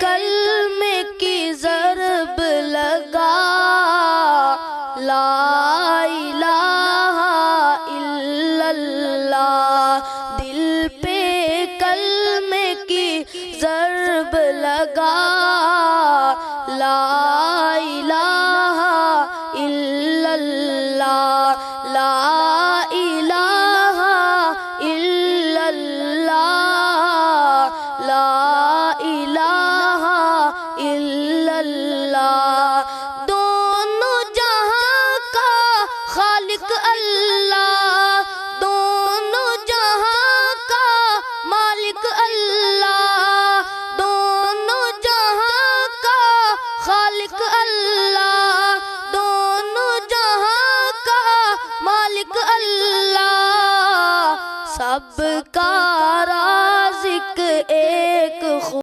کلمے کی ضرب لگا، لا الہ الا اللہ، دل پہ کلمے کی ضرب لگا، لا الہ الا اللہ، لا الہ الا اللہ، لا الہ الا اللہ۔ دونوں جہاں کا خالق اللہ، دونوں جہاں کا مالک اللہ، دونوں جہاں کا خالق اللہ، دونوں جہاں کا مالک اللہ، سب کا رازق ایک